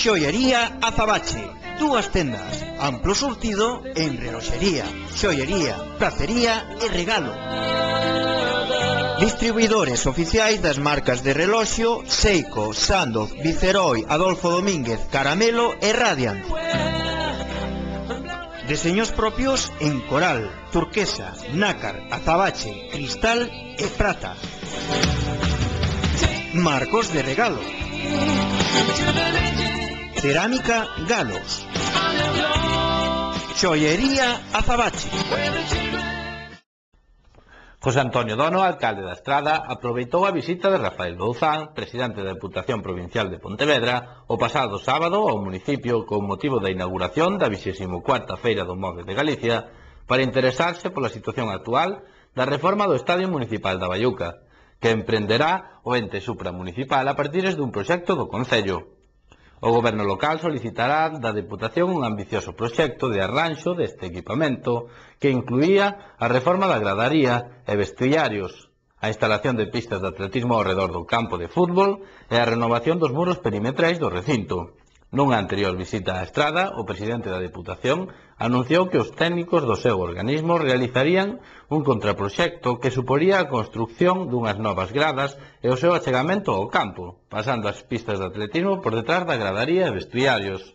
Xoiería Azabache, dúas tendas, amplo surtido en reloxería, xoiería, pracería e regalo. Distribuidores oficiais das marcas de reloxo Seiko, Sandoz, Viceroy, Adolfo Domínguez, Caramelo e Radiant. Deseños propios en coral, turquesa, nácar, azabache, cristal e prata. Marcos de regalo. Cerámica Galos. Xoiería Azabache. José Antonio Dono, alcalde da Estrada, aproveitou a visita de Rafael Bouzán, presidente da Deputación Provincial de Pontevedra, o pasado sábado ao municipio con motivo da inauguración da 24ª Feira do Móvil de Galicia para interesarse pola situación actual da reforma do Estadio Municipal da Baiuca, que emprenderá o ente supramunicipal a partir dun proxecto do Concello. O goberno local solicitará da Deputación un ambicioso proxecto de arranxo deste equipamento que incluía a reforma da gradaría e vestiarios, a instalación de pistas de atletismo ao redor do campo de fútbol e a renovación dos muros perimetrais do recinto. Nunha anterior visita á Estrada, o presidente da Deputación anunciou que os técnicos do seu organismo realizarían un contraproxecto que suporía a construcción dunhas novas gradas e o seu achegamento ao campo, pasando as pistas de atletismo por detrás da gradaría e vestuarios.